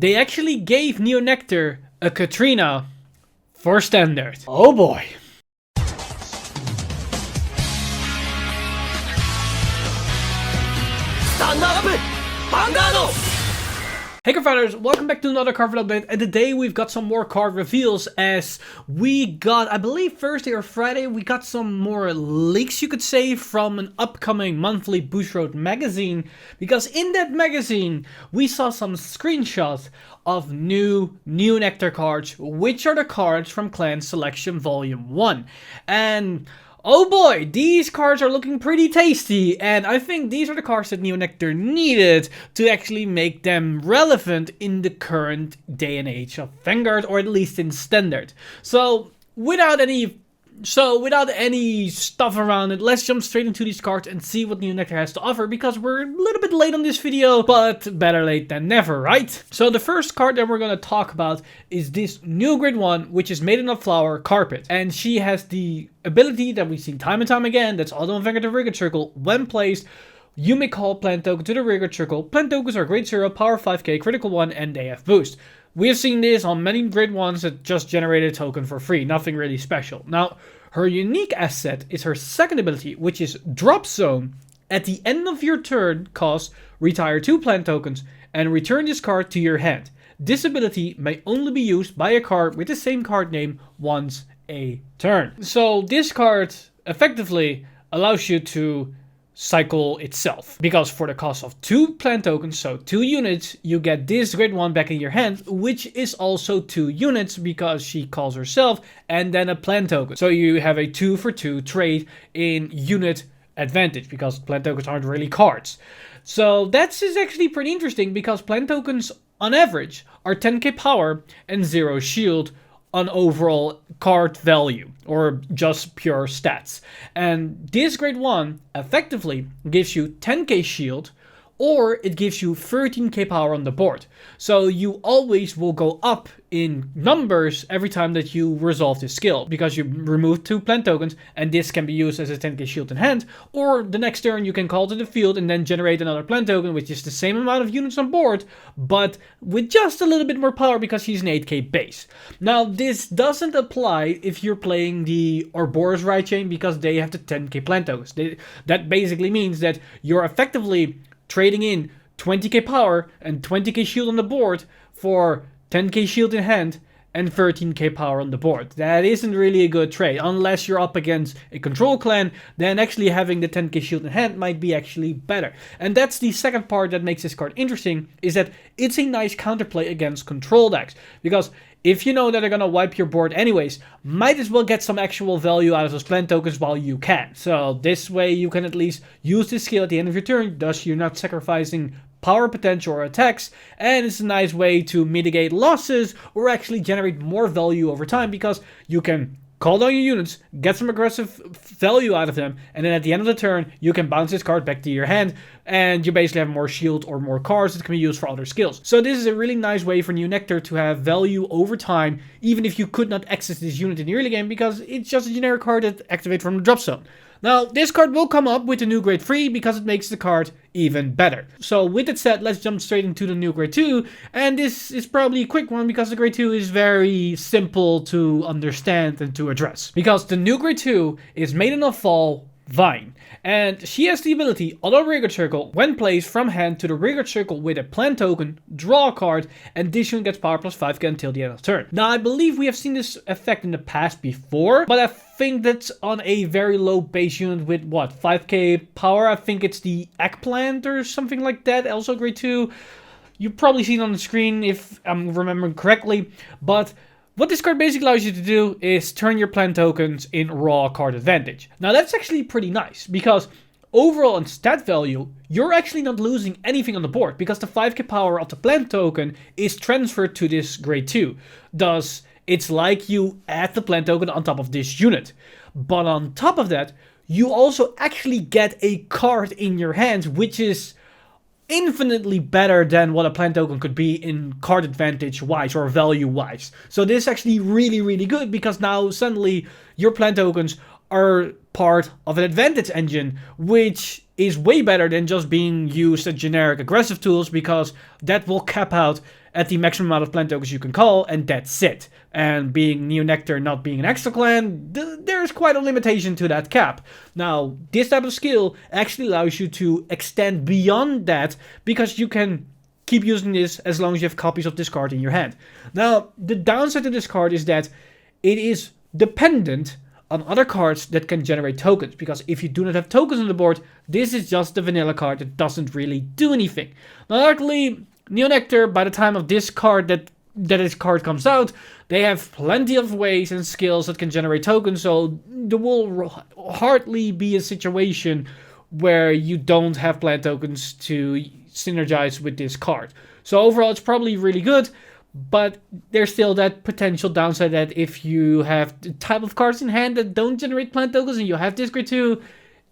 they actually gave Nectar a Katrina for standard. Oh boy. Stand up, Vanguard! Hey card fighters, welcome back to another Cardfight update, and today we've got some more card reveals as we got, I believe Thursday or Friday, we got some more leaks, you could say, from an upcoming monthly Bush Road magazine, because in that magazine we saw some screenshots of new Nectar cards, which are the cards from Clan Selection Volume 1, and oh boy, these cards are looking pretty tasty, and I think these are the cards that Nectar needed to actually make them relevant in the current day and age of Vanguard, or at least in Standard. So without any stuff around it, let's jump straight into these cards and see what Nectar has to offer, because we're a little bit late on this video, but better late than never, right? So the first card that we're going to talk about is this new Grid 1, which is Maiden of Flower Carpet. And she has the ability that we've seen time and time again, that's auto and Vanguard the Vanguard Circle. When placed, you may call plant token to the Vanguard Circle. Plant tokens are grade 0, power 5k, critical 1, and they have boost. We have seen this on many Grid 1s that just generated a token for free, nothing really special. Now, her unique asset is her second ability, which is Drop Zone. At the end of your turn cost, retire 2 plant tokens and return this card to your hand. This ability may only be used by a card with the same card name once a turn. So this card effectively allows you to cycle itself, because for the cost of 2 plant tokens, so 2 units, you get this Grid 1 back in your hand, which is also 2 units because she calls herself, and then a plant token. So you have a 2 for 2 trade in unit advantage, because plant tokens aren't really cards. So that's actually pretty interesting, because plant tokens on average are 10k power and 0 shield on overall card value, or just pure stats. And this Grade 1 effectively gives you 10k shield, or it gives you 13k power on the board. So you always will go up in numbers every time that you resolve this skill, because you remove 2 plant tokens, and this can be used as a 10k shield in hand, or the next turn you can call to the field and then generate another plant token, which is the same amount of units on board, but with just a little bit more power because she's an 8k base. Now this doesn't apply if you're playing the Ouroboros Ride Chain, because they have the 10k plant tokens. That basically means that you're effectively trading in 20k power and 20k shield on the board for 10k shield in hand and 13k power on the board. That isn't really a good trade, unless you're up against a control clan. Then actually having the 10k shield in hand might be actually better. And that's the second part that makes this card interesting, is that it's a nice counterplay against control decks, because if you know that they're gonna wipe your board anyways, might as well get some actual value out of those plant tokens while you can. So this way you can at least use this skill at the end of your turn, thus you're not sacrificing power potential or attacks, and it's a nice way to mitigate losses or actually generate more value over time, because you can call down your units, get some aggressive value out of them, and then at the end of the turn, you can bounce this card back to your hand, and you basically have more shield or more cards that can be used for other skills. So this is a really nice way for Nectar to have value over time, even if you could not access this unit in the early game, because it's just a generic card that activates from the drop zone. Now, this card will come up with the new Grade 3 because it makes the card even better. So with that said, let's jump straight into the new Grade 2. And this is probably a quick one, because the Grade 2 is very simple to understand and to address. Because the new Grade 2 is Maiden of Fall Vine. And she has the ability, auto Vanguard Circle, when placed from hand to the Vanguard Circle with a plant token, draw a card, and this unit gets power plus 5k until the end of turn. Now, I believe we have seen this effect in the past before, but I think that's on a very low base unit with, what, 5k power? I think it's the Eggplant or something like that, also Grade 2. You've probably seen it on the screen if I'm remembering correctly, but what this card basically allows you to do is turn your plant tokens in raw card advantage. Now that's actually pretty nice, because overall in stat value, you're actually not losing anything on the board, because the 5k power of the plant token is transferred to this Grade 2. Thus, it's like you add the plant token on top of this unit. But on top of that, you also actually get a card in your hands, which is infinitely better than what a plant token could be in card advantage wise or value wise. So this is actually really, really good, because now suddenly your plant tokens are part of an advantage engine, which is way better than just being used as generic aggressive tools, because that will cap out at the maximum amount of plant tokens you can call, and that's it. And being Nectar not being an extra clan, there's quite a limitation to that cap. Now, this type of skill actually allows you to extend beyond that, because you can keep using this as long as you have copies of this card in your hand. Now, the downside to this card is that it is dependent on other cards that can generate tokens, because if you do not have tokens on the board, this is just the vanilla card that doesn't really do anything. Now, luckily, Nectar, by the time of this card that this card comes out, they have plenty of ways and skills that can generate tokens, so there will hardly be a situation where you don't have plant tokens to synergize with this card. So overall, it's probably really good, but there's still that potential downside that if you have the type of cards in hand that don't generate plant tokens and you have this grade 2,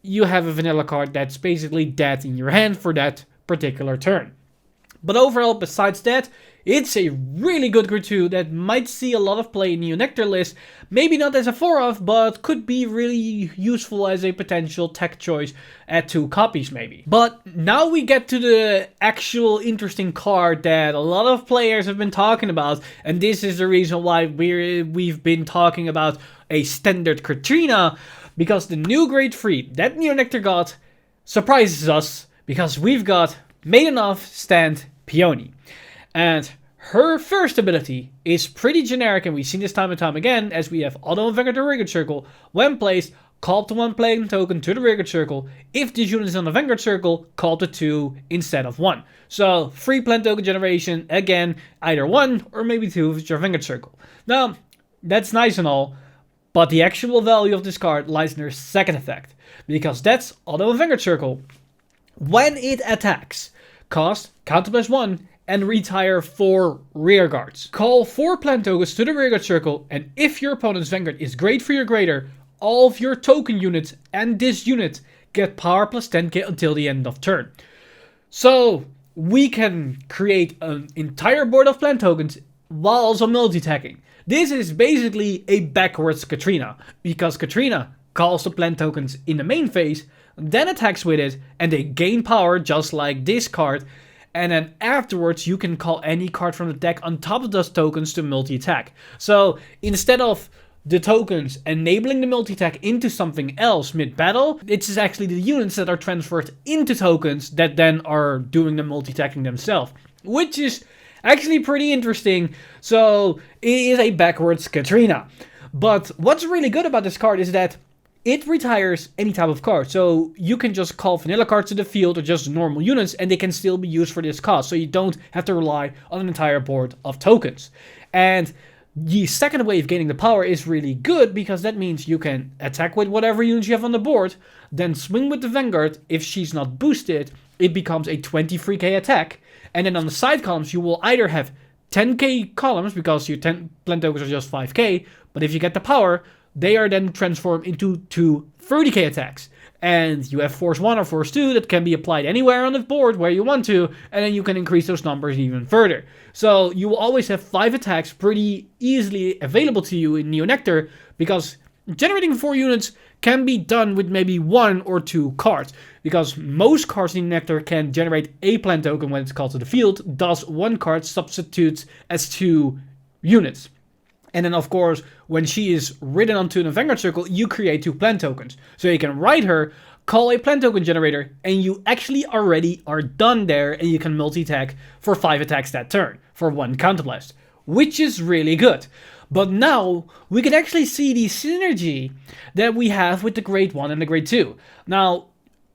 you have a vanilla card that's basically dead in your hand for that particular turn. But overall, besides that, it's a really good grade 2 that might see a lot of play in the Nectar list. Maybe not as a 4-off, but could be really useful as a potential tech choice at 2 copies maybe. But now we get to the actual interesting card that a lot of players have been talking about. And this is the reason why we've been talking about a standard Katrina. Because the new grade 3 that Nectar got surprises us, because we've got Maiden off stand Peony. And her first ability is pretty generic, and we've seen this time and time again, as we have auto and Vanguard to Vanguard circle. When placed, call up to 1 plant token to the Vanguard circle. If this unit is on the Vanguard circle, call up to 2 instead of 1. So, free plant token generation, again, either 1 or maybe 2 if it's your Vanguard circle. Now, that's nice and all, but the actual value of this card lies in her second effect, because that's auto and Vanguard circle. When it attacks, cost counter +1 and retire 4 rear guards. Call 4 plant tokens to the rear guard circle, and if your opponent's Vanguard is grade 3 or greater, all of your token units and this unit get power +10k until the end of turn. So we can create an entire board of plant tokens while also multi-attacking. This is basically a backwards Katrina, because Katrina calls the plant tokens in the main phase, then attacks with it, and they gain power just like this card. And then afterwards, you can call any card from the deck on top of those tokens to multi-attack. So instead of the tokens enabling the multi-attack into something else mid-battle, it's actually the units that are transferred into tokens that then are doing the multi-attacking themselves, which is actually pretty interesting. So it is a backwards Katrina. But what's really good about this card is that it retires any type of card. So you can just call vanilla cards to the field or just normal units, and they can still be used for this cost. So you don't have to rely on an entire board of tokens. And the second way of gaining the power is really good, because that means you can attack with whatever units you have on the board, then swing with the Vanguard. If she's not boosted, it becomes a 23k attack. And then on the side columns, you will either have 10k columns, because your 10 plant tokens are just 5k, but if you get the power, they are then transformed into 2 30k attacks. And you have Force 1 or Force 2 that can be applied anywhere on the board where you want to, and then you can increase those numbers even further. So you will always have 5 attacks pretty easily available to you in Nectar, because generating 4 units can be done with maybe 1 or 2 cards. Because most cards in Nectar can generate a plant token when it's called to the field, thus 1 card substitutes as 2 units. And then, of course, when she is ridden onto the Vanguard circle, you create 2 plant tokens. So you can ride her, call a plant token generator, and you actually already are done there, and you can multi-attack for 5 attacks that turn for 1 counterblast, which is really good. But now we can actually see the synergy that we have with the grade 1 and the grade 2. Now,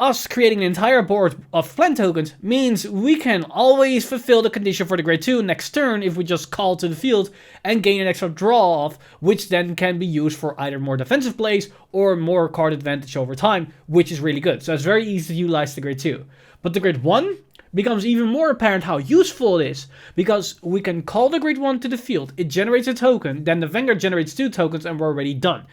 us creating an entire board of plant tokens means we can always fulfill the condition for the grade 2 next turn if we just call to the field and gain an extra draw off, which then can be used for either more defensive plays or more card advantage over time, which is really good. So it's very easy to utilize the grade 2. But the grade 1 becomes even more apparent how useful it is, because we can call the grade 1 to the field, it generates a token, then the Vanguard generates 2 tokens, and we're already done.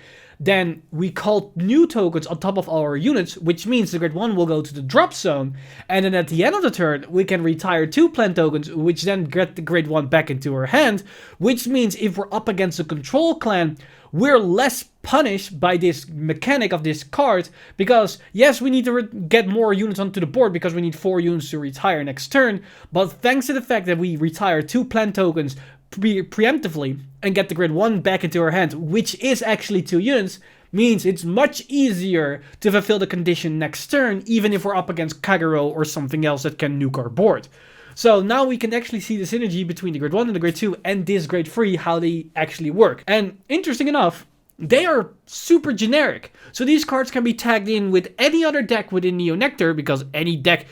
then we call new tokens on top of our units, which means the grade 1 will go to the drop zone. And then at the end of the turn, we can retire 2 plant tokens, which then get the grade 1 back into our hand, which means if we're up against a control clan, we're less punished by this mechanic of this card, because yes, we need to get more units onto the board because we need 4 units to retire next turn, but thanks to the fact that we retire 2 plant tokens preemptively and get the grade 1 back into our hand, which is actually 2 units, means it's much easier to fulfill the condition next turn, even if we're up against Kagero or something else that can nuke our board. So now we can actually see the synergy between the grade 1 and the grade 2 and this grade 3, how they actually work. And interesting enough, they are super generic. So these cards can be tagged in with any other deck within Neo Nectar, because any deck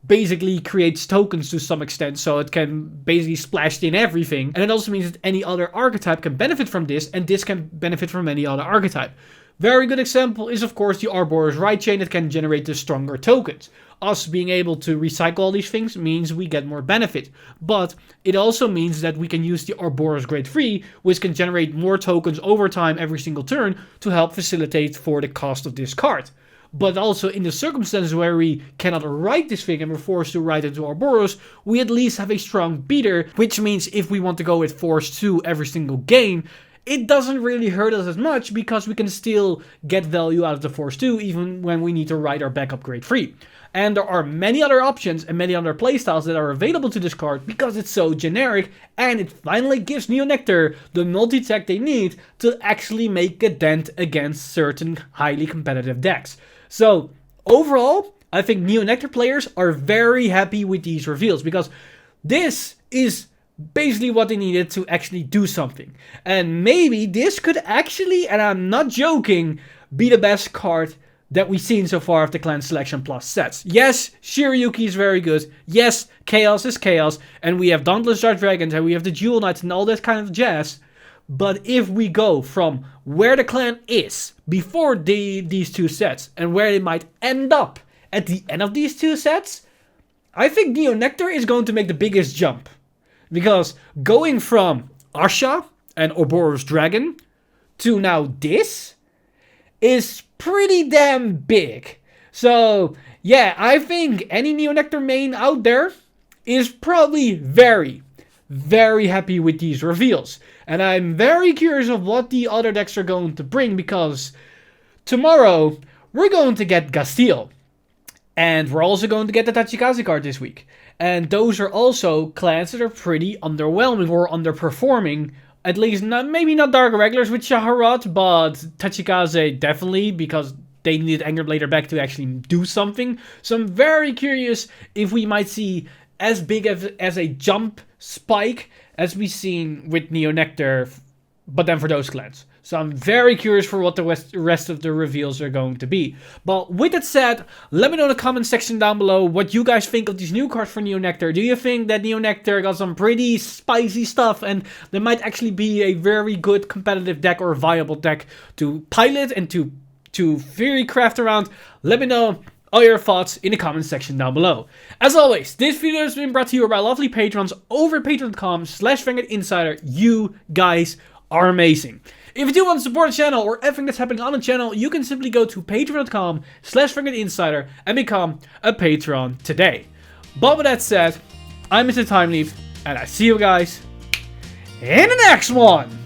basically creates tokens to some extent, so it can basically splash in everything. And it also means that any other archetype can benefit from this, and this can benefit from any other archetype. Very good example is of course the Ouroboros right chain that can generate the stronger tokens. Us being able to recycle all these things means we get more benefit. But it also means that we can use the Ouroboros grade 3, which can generate more tokens over time every single turn to help facilitate for the cost of this card. But also in the circumstances where we cannot write this thing and we're forced to write it to Ouroboros, we at least have a strong beater, which means if we want to go with Force 2 every single game, it doesn't really hurt us as much because we can still get value out of the Force 2 even when we need to write our backup grade 3. And there are many other options and many other playstyles that are available to this card because it's so generic, and it finally gives Neo Nectar the multi-tech they need to actually make a dent against certain highly competitive decks. So overall, I think Neo Nectar players are very happy with these reveals because this is basically what they needed to actually do something. And maybe this could actually, and I'm not joking, be the best card that we've seen so far of the Clan Selection Plus sets. Yes, Shiryuki is very good. Yes, Chaos is Chaos. And we have Dauntless Dark Dragons and we have the Jewel Knights and all that kind of jazz. But if we go from where the clan is before these 2 sets and where they might end up at the end of these 2 sets, I think Neo Nectar is going to make the biggest jump. Because going from Asha and Ouroboros Dragon to now this is pretty damn big. So yeah, I think any Neo Nectar main out there is probably very, very happy with these reveals. And I'm very curious of what the other decks are going to bring, because tomorrow we're going to get Gastille. And we're also going to get the Tachikaze card this week. And those are also clans that are pretty underwhelming or underperforming. At least maybe not Dark Regulars with Shaharat, but Tachikaze definitely, because they needed Anger Blader back to actually do something. So I'm very curious if we might see as big as a jump spike as we've seen with Neo Nectar, but then for those clans. So I'm very curious for what the rest of the reveals are going to be. But with that said, let me know in the comment section down below what you guys think of these new cards for Neo Nectar. Do you think that Neo Nectar got some pretty spicy stuff and there might actually be a very good competitive deck or viable deck to pilot and to theory craft around? Let me know all your thoughts in the comment section down below. As always, this video has been brought to you by lovely patrons over at patreon.com/Vanguard Insider. You guys are amazing. If you do want to support the channel or everything that's happening on the channel, you can simply go to patreon.com/Vanguard Insider and become a patron today. But with that said, I'm Mr. Time Leap, and I see you guys in the next one.